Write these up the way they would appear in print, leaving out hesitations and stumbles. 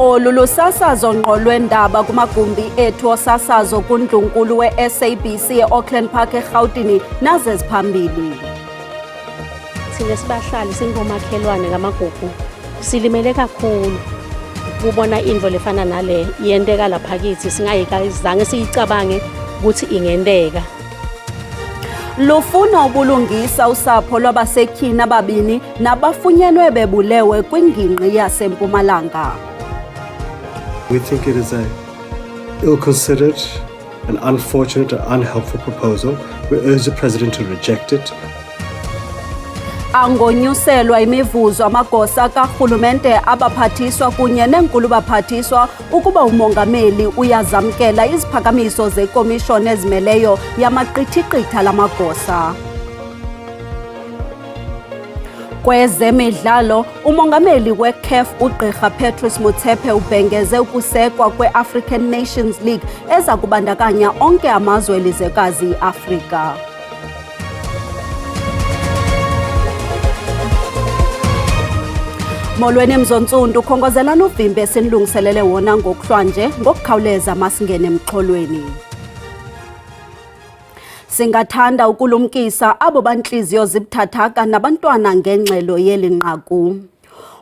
Olu lusasazo ngqo lweendaba kumagumbi ethu osasazo kuNdlunkulu we-SABC e-Auckland Park eRhawutini naze ziphambili. Thina sibahlali singomakhelwane ngamagugu silimele kakhulu kubona into lefana nale yenteka lapha kithi singayikazange siyicabange ukuthi ingendeka. Lufuna ubulungisa usapho lwabasetyhini ababini nabafunyenwe bebulewe kwingingqi yaseMpumalanga. We think it is a ill-considered, an unfortunate and unhelpful proposal. We urge the President to reject it. Angonyuselwa imivuzo amagosa karhulumente abaphathiswa kunye neenkulu baphathiswa ukuba umongameli uyazamkela iziphakamiso zekomishoni ezimeleyo yamaqithiqitha lamagosa. Kwezemidlalo, umongameli we-CAF uGqirha Petrus Motsepe ubhengeze ukusekwa kwe-African Nations League eza kubandakanya onke amazwe elizwekazi i-Afrika. Molweni Mzontsundu, khongozelani uvimbe esinilungiselele wona ngokuhlwanje ngokukhawuleza masingene emxholweni. Singathanda ukulumkisa abo bantliziyo zibuthathaka nabantwana ngengxelo yeli nqaku.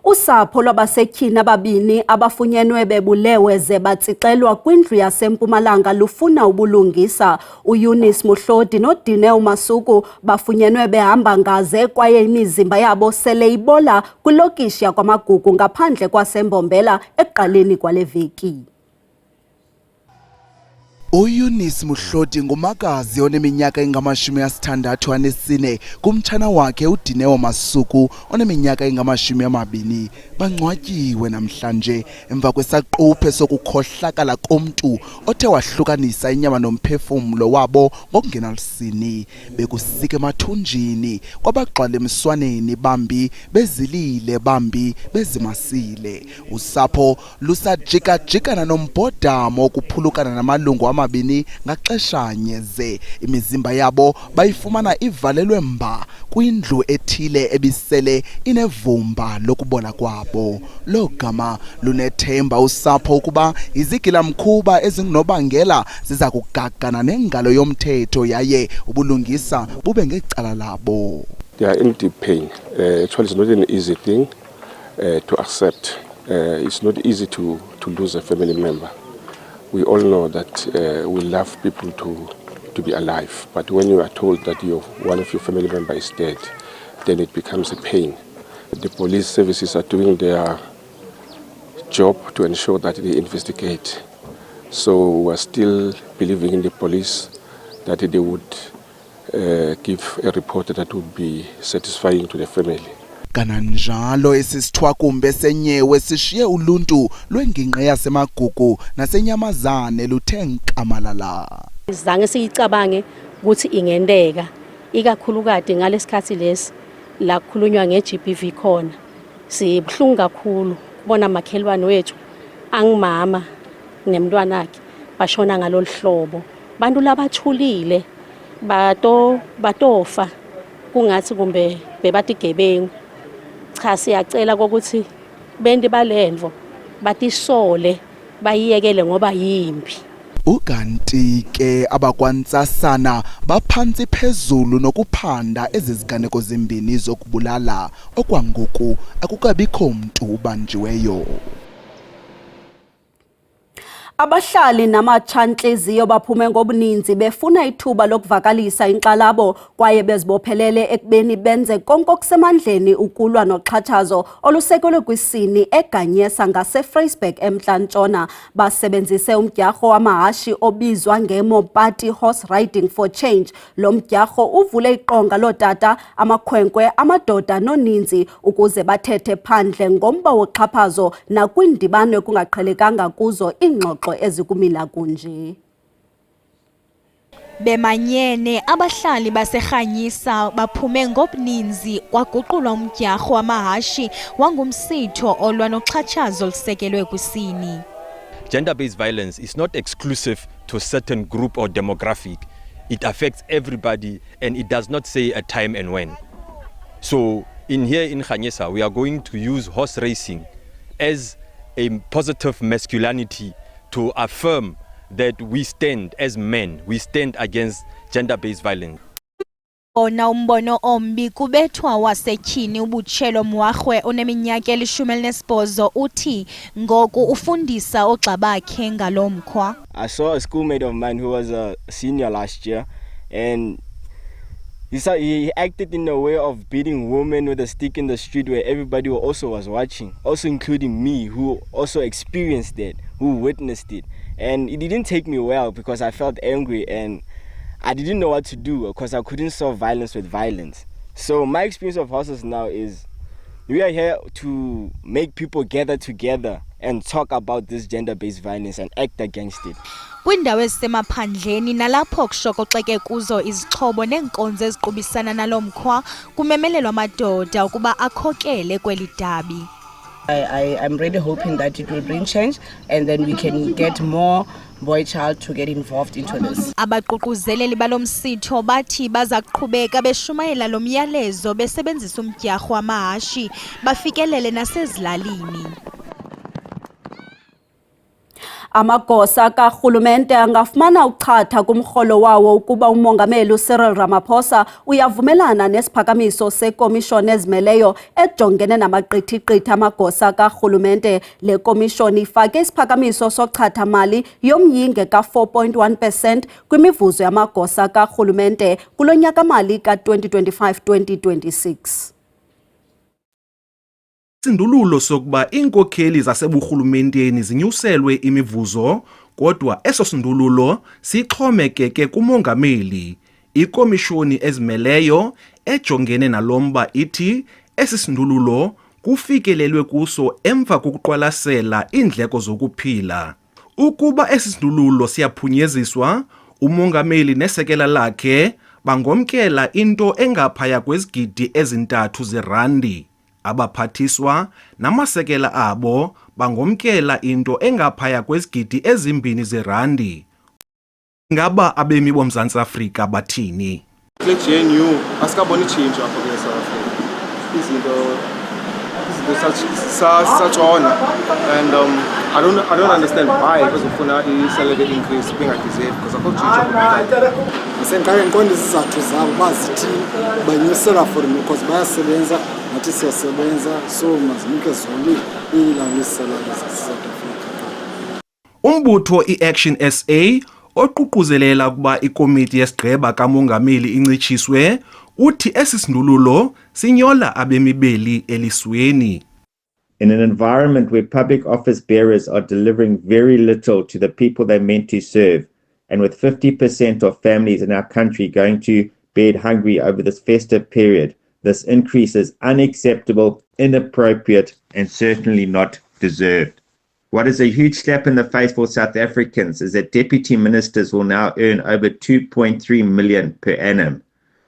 Usapho lwabasetyhini ababini abafunyenwe bebulewe ze batsixelwa kwindlu yaseMpumalanga lufuna ubulungisa. uEunice Muhlodi noDineo Masuku bafunyenwe behamba ngaze kwaye imizimba yabo sele ibola kwilokishi yakwamagugu ngaphandle kwaseMbombela ekuqaleni kwale veki. uEunice Muhlodi ngumakazi oneminyaka engama-64 kumtshana wakhe uDineo Masuku oneminyaka engama-20 bangcwatyiwe namhlanje emva kwesaquphe sokukhohlakala komntu othe wahlukanisa inyama nomphefumlo wabo ngokungenalusini bekusika emathunjini kwabagxwala emswaneni bambi bezilile bambi bezimasile. Usapho lusajika-jikana nombhodamo wokuphulukana namalungu amabini ngaxeshanye ze imizimba yabo bayifumana ivalelwe mba kwindlu ethile ebisele inevumba lokubola kwabo. Lo gama lunethemba usapho ukuba izigilamkhuba ezingunobangela ziza kugagana nengalo yomthetho yaye ubulungisa bube ngecala labo. They are in deep pain. Actually, it's not an easy thing to accept. It's not easy to lose a family member. We all know that we love people to be alive, but when you are told that one of your family members is dead, then it becomes a pain. The police services are doing their job to ensure that they investigate. So we're still believing in the police that they would give a report that would be satisfying to the family. Kananjalo esisithwakumbe senyewe sishiye uluntu lwengingqi yasemagugu nasenyamazane luthe nkamalala. Zange siyicabange ukuthi ingendeka ikakhulukade ngalesikhathi lesi la kukhulunywa ngeGBV khona. Sibhlungu kakhulu kubona makhelwane wethu angimama nemntwana wakhe bashona ngalolu hlobo. Bantu labathulile batofa kungathi kumbe bebatigebengu. Cha siyacela ukuthi bendi balendvo batisole bayiyekele ngoba yimpi. Ukanti ke abakwantsasana baphansi phezulu nokuphanda eziziganeko zimbini zokubulala okwangoku akukabikho mntu ubanjiweyo. Abahlali namatshantliziyo baphume ngobuninzi befuna ithuba lokuvakalisa inkxalabo kwaye bezibophelele ekubeni benze konke okusemandleni ukulwa noxhatshazo olusekelwe kwisini eGanyesa ngaseFreesburg eMntla-Ntshona. Basebenzise umdyarho wamahashi obizwa ngeMopati Horse Riding for Change. Lo mdyarho uvule iqonga lootata, amakhwenkwe, amadoda noninzi ukuze bathethe phandle ngomba woxhaphazo nakwindibano ekungaqhelekanga kuzo ingxoxo ezikumila kunje. Bemanyene abahlali baseGanyesa baphume ngobuninzi kwaguqulwa umdyarho wamahashi wangumsitho olwa noxhatshazo olusekelwe kwisini. Gender-based violence is not exclusive to a certain group or demographic. It affects everybody and it does not say a time and when. So here in Ganyesa, we are going to use horse racing as a positive masculinity to affirm that we stand as men, we stand against gender-based violence. Ona umbono ombi kubethwa wasetyhini ubutshelo Moagwe oneminyaka 18 uthi ngoku ufundisa ogxa bakhe ngalo mkhwa. I saw a schoolmate of mine who was a senior last year, and he acted in a way of beating women with a stick in the street where everybody also was watching, also including me, who also experienced that, who witnessed it. And it didn't take me well because I felt angry and I didn't know what to do because I couldn't solve violence with violence. So my experience of Hustlers now is we are here to make people gather together and talk about this gender-based violence and act against it. Kwindawo ezisemaphandleni nalapho kushokoxeke kuzo izixhobo neenkonzo eziqubisana nalo mkhwa kumemelelwa amadoda ukuba akhokele kweli dabi. I'm really hoping that it will bring change and then we can get more boy child to get involved into this. Abaququzeleli balomsitho bathi baza kuqhubeka beshumayela lo myalezo besebenzisa umdyarho wamahashi bafikelele nasezilalini. Amagosa karhulumente angafumana uchatha kumrholo wawo ukuba umongameli uCyril Ramaphosa uyavumelana nesiphakamiso sekomishoni ezimeleyo ejongene namaqithiqithi amagosa karhulumente. Le komishoni ifake isiphakamiso sochatha mali yomyinge ka4.1% kwimivuzo yamagosa karhulumente kulo nyaka mali ka2025-2026. Isindululo sokuba iinkokheli zaseburhulumenteni zinyuselwe imivuzo, kodwa eso sindululo sixhomekeke kumongameli. Ikomishoni ezimeleyo ejongene nalomba ithi esi sindululo kufikelelwe kuso emva kokuqwalasela iindleko zokuphila. Ukuba esi sindululo siyaphunyeziswa, umongameli nesekela lakhe bangomkela into engaphaya kwezigidi ezi-3 zeerandi. Abaphathiswa namasekela abo bangomkela into engaphaya kwezigidi ezi-2 zeerandi. Ngaba abemi boMzantsi Afrika bathini? GNU asikaboni change apha kule South Africa. Izinto satshona and I don't understand why because ufuna i-salary increase bengadeserve because akho change. Asenqale ngiqonda izizathu zabo bazithini banyusela for because bayasebenza nathi siyasebenza so mazinike zona iisalary za-South Africa. Umbutho i-Action SA oququzelela ukuba ikomiti yesigqeba kamongameli incitshiswe uthi esi sindululo sinyola abemi beli elisweni. In an environment where public office bearers are delivering very little to the people they're meant to serve, and with 50% of families in our country going to bed hungry over this festive period, this increase is unacceptable, inappropriate, and certainly not deserved. What is a huge slap in the face for South Africans is that deputy ministers will now earn over 2.3 million per annum.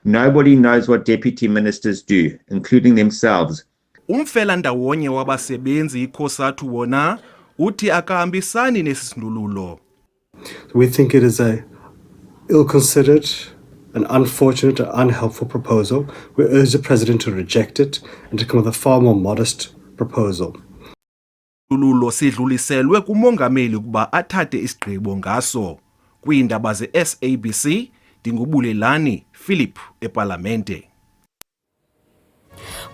Nobody knows what deputy ministers do, including themselves. Umfela ndawonye wabasebenzi ikhosathu wona uthi akahambisani nesindululo. We think it is a ill-considered, an unfortunate, and unhelpful proposal. We urge the president to reject it and to come with a far more modest proposal. Isindululo sidluliselwe kumongameli ukuba athathe isigqibo ngaso. Kwiindaba ze-SABC, Dingubulelani Philip eParlamente.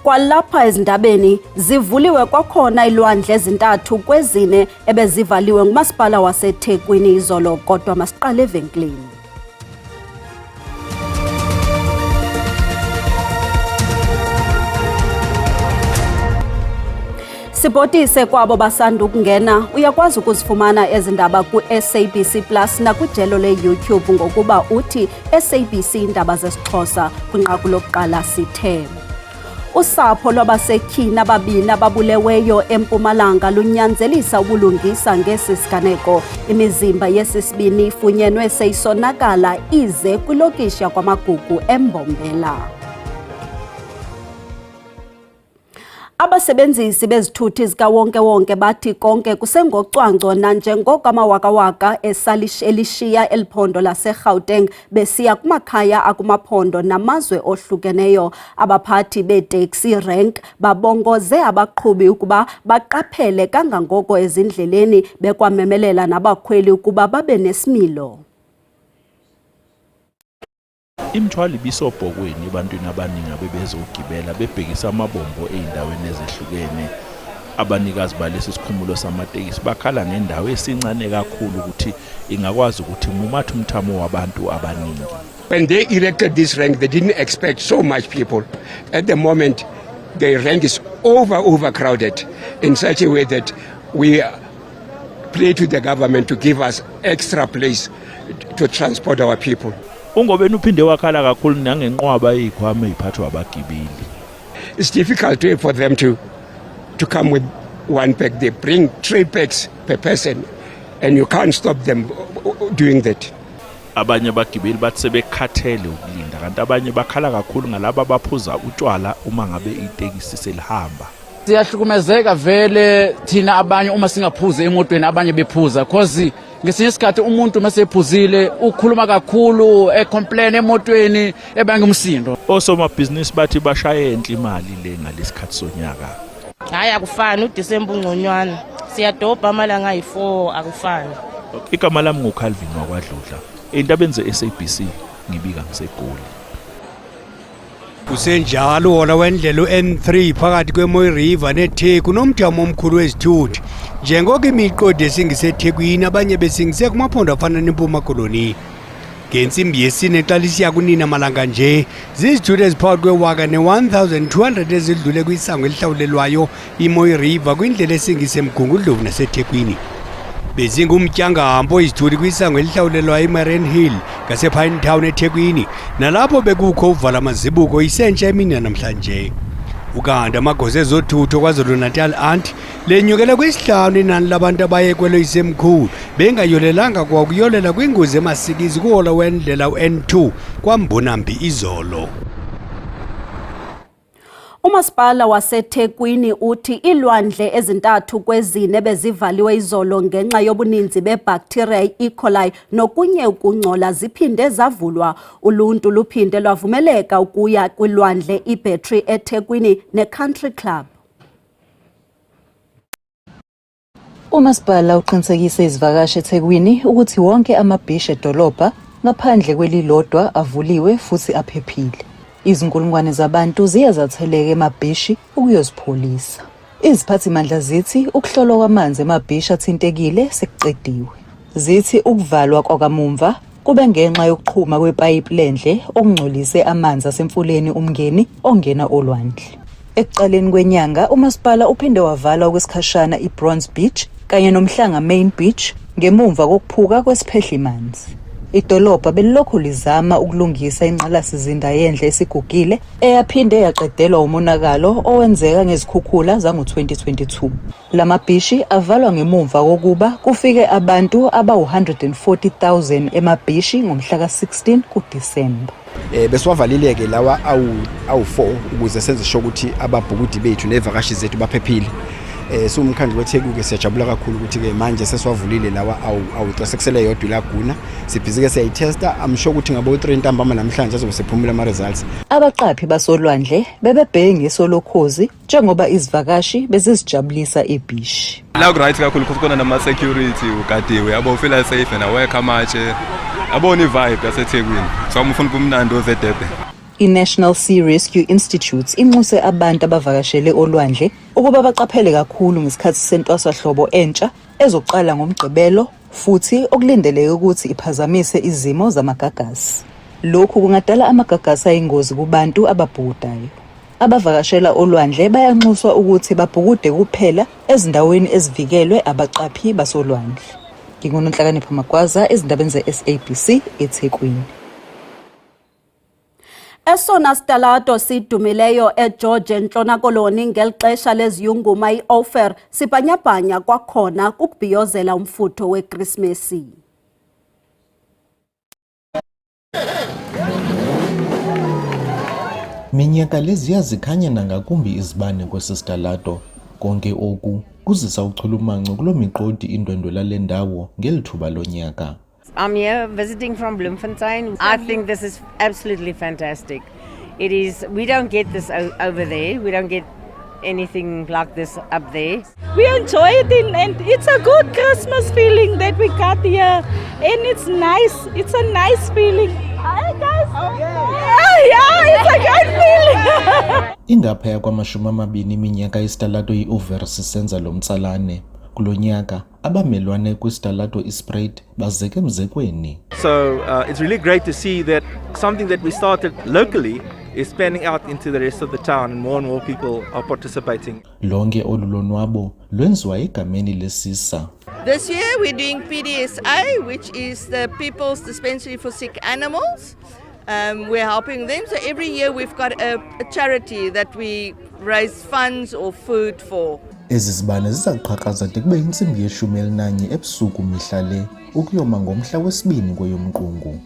Kwalapha ezindabeni zivuliwe kwakhona ilwandle ezintathu kwezine ebezivaliwe ngumasipala waseThekwini izolo, kodwa masiqale evenkileni. Sibotise kwabo basanda ukungena, uyakwazi ukuzifumana ezindaba ku-SABC Plus nakwijelo le-YouTube ngokuba uthi SABC Indaba zesiXhosa kwinqaku lokuqala sithe. Usapho lwabasetyhini ababini ababuleweyo eMpumalanga lunyanzelisa ubulungisa ngesi siganeko. Imizimba yesisibini ifunyenwe seyisonakala ize kwilokishi yaKwamagugu eMbombela. Abasebenzisi bezithuthi zikawonke-wonke bathi konke kusengocwangco nanjengoko amawakawaka elishiya eliphondo lase-Gauteng besiya kumakhaya akumaphondo namazwe ohlukeneyo. Abaphathi beeteksi rank babongoze abaqhubi ukuba baqaphele kangangoko ezindleleni bekwamemelela nabakhweli ukuba babe nesimilo. Imithwalo ibisobhokweni ebantwini abaningi abebezogibela bebhekisa amabombo eindaweni ezehlukene. Abanikazi balesi sikhumulo samatekisi bakhala ngendawo esincane kakhulu ukuthi ingakwazi ukuthi mumathe umthamo wabantu abaningi. When they erected this rank, they didn't expect so much people. At the moment, the rank is overcrowded in such a way that we play to the government to give us extra place to transport our people. Ungobeni uphinde wakhala kakhulu nangenqwaba ezikhwama eziphathwa abagibeli. It's difficult for them to come with one pack. They bring 3 packs per person and you can't stop them doing that. Abanye abagibeli bathi sebekhathele ukulinda kanti abanye bakhala kakhulu ngalabo abaphuza utshwala uma ngabe itekisi selihamba. Siyahlukumezeka vele thina abanye uma singaphuza emotweni abanye bephuza because ngesinye isikhathi umuntu masephuzile ukhuluma kakhulu ecomplain emotweni ebanga umsindo. Osomabhizinisi bathi bashaya enhle imali le ngalesikhathi sonyaka. Hayi akufani uDisemba ungconywana. Siyadobha amalanga ayi4 akufani. Igama lami nguCalvin wakwaDludla. Indaba enze SABC ngibika ngiseGoli. Kusenjalo wona wendlela uN3 phakathi kweMoy River neTheku nomthamo omkhulu wezithuthi. Njengoko imiqodo esingiseThekwini abanye besingise kumaphondo afana neMpuma Koloni. Ngensimbi yesine xa lisiya kunina malanga nje, zizithuthi eziphakathi kwewaka ne-1200 ezidlule kwisango elihlawulelwayo iMoy River kwindlela esingise eMgungundlovu naseThekwini. Bezingumtyangampo izithuthi kwisango elihlawulelwayo iMarian Hill ngasePine Town eThekwini, nalapho bekukho uvala amazibuko isentsha emini namhlanje. Ukanti amagosa ezothutho KwaZulu-Natal anti lenyukele kwisihlanu inani labantu abayekwelo isemkhulu bengayolelanga kwakuyolela kwingozi emasikizi kuhola wendlela uN2 kwaMbonambi izolo. Umasipala waseThekwini uthi ilwandle ezintathu kwezine bezivaliwe izolo ngenxa yobuninzi bebacteria E. coli nokunye ukungcola ziphinde zavulwa. Uluntu luphinde lwavumeleka ukuya kwilwandle iBattery eThekwini neCountry Club. Umasipala uqinisekise izivakashi eThekwini ukuthi wonke amabhishi edolobha ngaphandle kwelilodwa avuliwe futhi aphephile. Izinkulungwane zabantu ziyazatheleka emabhishi ukuyozipholisa. Iziphathimandla zithi ukuhlolwa kwamanzi emabhishi athintekile sekuqediwe. Zithi ukuvalwa kwakamumva kube ngenxa yokuqhuma kwepayipi lendle okungcolise amanzi asemfuleni umngeni ongena olwandle. Ekuqaleni kwenyanga umasipala uphinde wavala okwesikhashana iBronze Beach kanye nomhlanga Main Beach ngemumva kokuphuka kwesiphehlimanzi. Idolobha belilokhu lizama ukulungisa inqalasizinda yendle esigugile eyaphinde yaqedelwa umonakalo owenzeka ngezikhukhula zango-2022. Lamabhishi avalwa ngemumva kokuba kufike abantu aba-140,000 emabhishi ngomhla ka-16 kuDisemba. Besiwavalile-ke lawa awu-4 ukuze senze sho ukuthi ababhukudi bethu nevakashi zethu baphephile. Umkhandlu weTheku-ke siyajabula kakhulu ukuthi-ke manje sesiwavulile lawa awu-3 sekusele yodwa iLaguna. Sibhizi-ke siyayithesta. I'm sure ukuthi ngabo-3 ntambama namhlanje azobe sephumile ama-results. Abaqaphi basolwandle bebebheke ngesolokhozi njengoba izivakashi bezizijabulisa ebhishi. La right kakhulu ukuthi khona nama-security ugadiwe yabo ufila safe na work amatshe abona i-vibe yaseThekwini so ufuna kumnandi ozedebe. I-National Sea Rescue Institute inxuse abantu abavakashele olwandle ukuba baqaphele kakhulu ngesikhathi sentwasahlobo entsha ezoqala ngomgqibelo futhi okulindeleke ukuthi iphazamise izimo zamagagasi. Lokhu kungadala amagagasi ayingozi kubantu ababhukudayo. Abavakashela olwandle bayanxuswa ukuthi babhukude kuphela ezindaweni ezivikelwe abaqaphi basolwandle. NginguNonhlakanipho Magwaza ezindabeni ze-SABC eThekwini. Esona sitalato sidumileyo eGeorge Ntshona Koloni ngelixesha leziyunguma iOfer sibhanyabhanya kwakhona ukubhiyozela umfutho weKrismesi. Minyaka leziya zikhanya nangakumbi izibane kwesisitalato. Konke oku kuzisa uchulumanco kulo miqodi indwendwe lale ndawo ngeli thuba lonyaka. I'm here visiting from Bloemfontein. I think this is absolutely fantastic. It is, we don't get this over there. We don't get anything like this up there. We enjoy it and it's a good Christmas feeling that we got here. And it's nice. It's a nice feeling. Hi guys. Yeah, it's a good feeling. Ingaphaya kwama-20 iminyaka isitalato i-Uveris sisenza lo mtsalane. Kulo nyaka abamelwane kwisitalato iSpruit bazeke mzekweni. So it's really great to see that something that we started locally is spanning out into the rest of the town and more people are participating. Lonke olu lonwabo lwenziwa egameni lesisa. This year we're doing PDSA, which is the People's Dispensary for Sick Animals. We're helping them. So every year we've got a charity that we raise funds or food for. Ezi zibane zizaqhaqhaza de kube intsimbi ye-11 ebusuku mihla le ukuyoma ngomhla wesibini kweyoMqungu.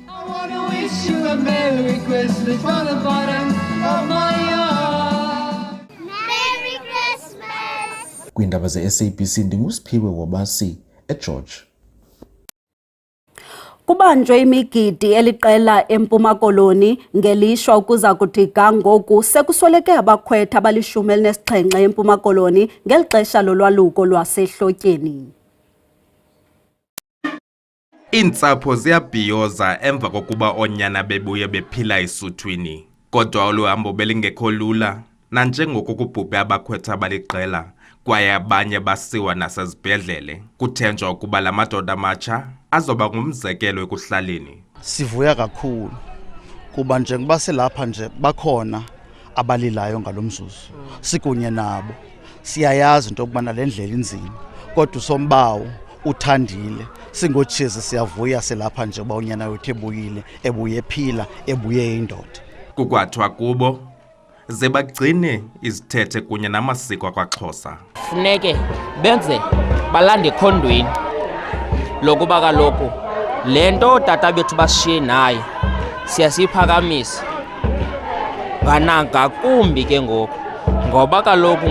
Kwiindaba ze-SABC ndinguSiphiwe Wabasi eGeorge. Kubanjwe imigidi eliqela eMpuma Koloni ngelishwa ukuza kuthi ga ngoku sekusweleke abakhwetha abali-17 eMpuma Koloni ngeli xesha lolwaluko lwasehlotyeni. Iintsapho ziyabhiyoza emva kokuba oonyana bebuye bephila esuthwini. Kodwa olu hambo belingekho lula nanjengoko kubhubhe abakhwetha abaliqela kwaye abanye basiwa nasezibhedlele. Kuthenjwa ukuba la madoda amatsha azoba ngumzekelo ekuhlaleni. Sivuya kakhulu kuba njengoba selapha nje bakhona abalilayo ngalomzuzu. Sikunye nabo. Siyayazi into okubana le ndlela inzima. Kodwa usombawo uthandile. Singotshize siyavuya selapha nje uba unyana wethu ebuyile, ebuye ephila, ebuye indoda. Kukwathiwa kubo ze bagcine izithethe kunye namasiko akwaXhosa. Funeke benze balande ekhondweni lokuba kaloku le nto tata bethu bashiye nayo siyasiphakamisa ngananga kumbi ke ngoku ngoba kaloku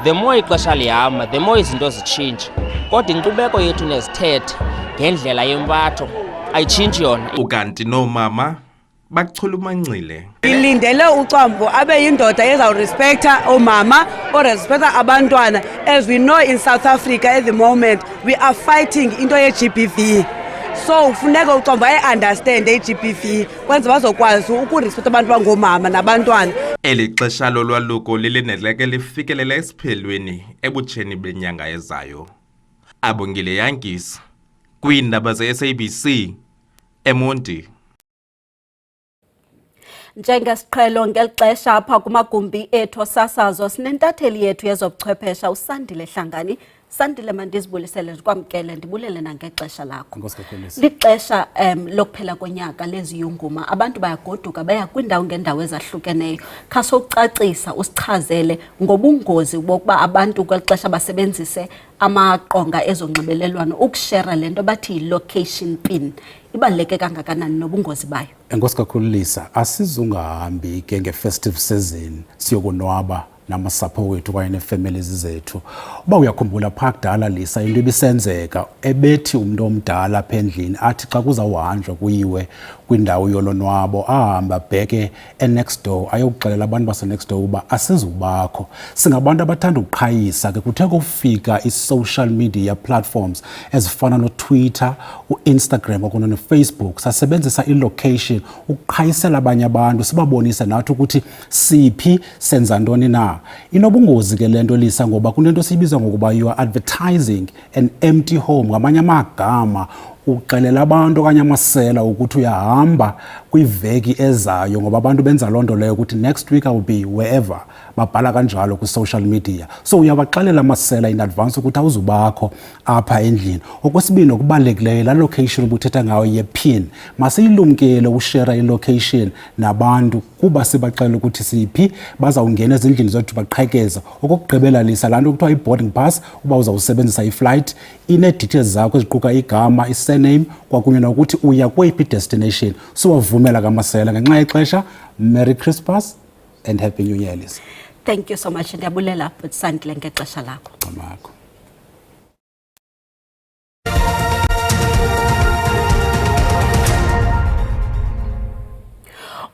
the more ixesha lihamba the more izinto zitshintsha kodwa inkcubeko yethu nezithethe ngendlela yempatho ayitshintshi yona. Ukanti noomama bachulumancile. Ilindele ucambo abe yindoda ezawurespecta omama or respecta abantwana. As we know in South Africa at the moment we are fighting into ye-GBV. So kufuneka ucambo understand i-GBV kwenza bazokwazi ukurespecta abantu bangomama nabantwana. Eli xesha lolwaluko lilindeleke lifikelela esiphelweni ebutsheni benyanga ezayo. Abongile Yankis kwiindaba ze-SABC eMonti. Njengesiqhelo ngeli xesha apha kumagumbi ethu osasazo sinentatheli yethu yezobuchwephesha uSandile Hlangani. Sandile, mandizibulisele ndikwamkele ndibulele nangexesha lakho. Lixesha lokuphela konyaka leziyunguma abantu bayagoduka baya kwindawo ngendawo ezahlukeneyo. Khasocacisa usichazele ngobungozi bokuba abantu kweli xesha basebenzise amaqonga ezonxibelelwano ukushare lento bathi location pin. Ibaluleke kangakanani nobungozi bayo? Enkosi kakhulu Lisa, asizungahambi ke nge-festive season siyokonwaba namasapho wethu kwaye neefamilies zethu. Uba uyakhumbula phaa kudala Lisa into ebisenzeka ebethi umuntu omdala apha endlini athi xa kuzawuhanjwa kuyiwe kwindawo yolonwabo ahamba abheke next door ayokuxelela abantu base-next door uba asizubakho. Singabantu abathanda ukuqhayisa ke kuthe kufika i-social media platforms ezifana noTwitter, uInstagram okuna noFacebook sasebenzisa i-location ukuqhayisela abanye abantu sibabonise nathi ukuthi siphi senza ntoni na. Inobungozi ke lento Lisa ngoba kunento siyibiza ngokuba you are advertising an empty home ngamanye amagama uxelela abantu okanye amasela ukuthi uyahamba kwiveki ezayo ngoba abantu benza lonto leyo ukuthi next week I will be wherever babhala kanjalo ku social media. So uyabaxelela amasela in advance ukuthi awuzubakho apha endlini. Okwesibini okubalulekileyo la location ubuthetha ngayo ye-pin masiyilumkele ushare i-location nabantu kuba sibaxelela ukuthi siphi bazawungena ezindlini zethu baqhekeza. Okugqibela Lisa laa nto kuthiwa i-boarding pass uba uzawusebenzisa i-flight ine-details zakho eziquka igama, i-surname kwakunye nokuthi uya kweyiphi destination. So wavumela kamasela ngenxa yexesha. Merry Christmas, and happy new year, Lisa. Thank you so much. Ndiyabulela but Sandile ngexesha lakho. Amakho.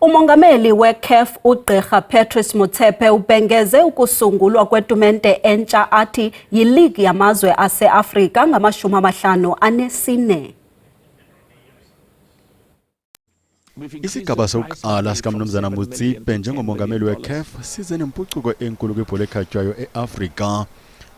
Umongameli we-CAF uGqirha Patrice Motsepe ubhengeze ukusungulwa kwetumente entsha athi yiligi yamazwe ase-Afrika ngama-54. Isigaba sokuqala sikaMnumzana Motsepe njengomongameli we-CAF size nempucuko enkulu kwibhola ekhatywayo e-Afrika.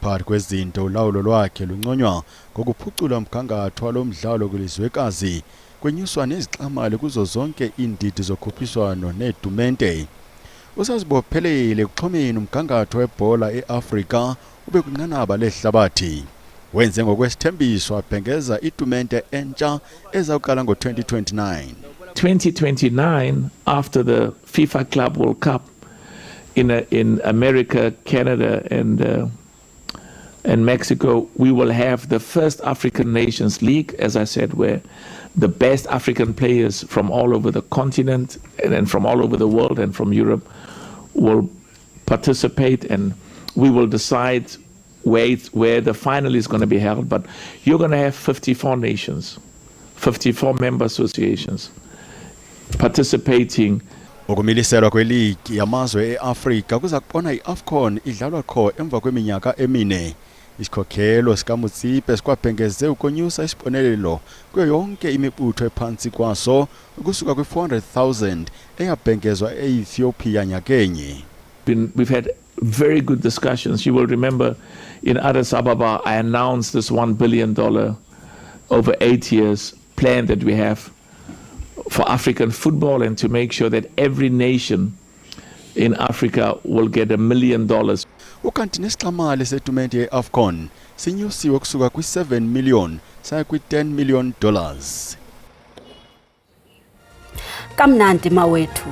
Phakathi kwezinto ulawulo lwakhe lunconywa ngokuphucula umgangatho walo mdlalo kwilizwekazi, kwenyuswa nezixamali kuzo zonke iindidi zokhuphiswano neetumente. Usazibophelele ekuxhomeni umgangatho webhola e-Afrika ube kwinqanaba lehlabathi. Wenze ngokwesithembiso abhengeza itumente entsha ezawuqala ngo-2029. 2029, after the FIFA Club World Cup in America, Canada, and Mexico, we will have the first African Nations League, as I said, where the best African players from all over the continent and from all over the world and from Europe will participate, and we will decide where the final is going to be held. But you're going to have 54 nations, 54 member associations participating. Ukumiliselwa kweligi yamazwe e-Afrika kuza kubona i-AFCON idlalwa kho emva kweminyaka emine. Isikhokhelo sikaMotsepe sikwabhengeze ukonyusa isibonelelo kuyo yonke imibutho ephantsi kwaso ukusuka kwi-400,000 eyabhengezwa e-Ethiopia nyakenye. We've had very good discussions. You will remember in Addis Ababa, I announced this $1 billion over 8 years plan that we have for African football, and to make sure that every nation in Africa will get $1 million. Ukanti nesixamali setumente ye-AFCON sinyusiwe kusuka kwi-7 million saya kwi-$10 million. Kamnandi mawethu.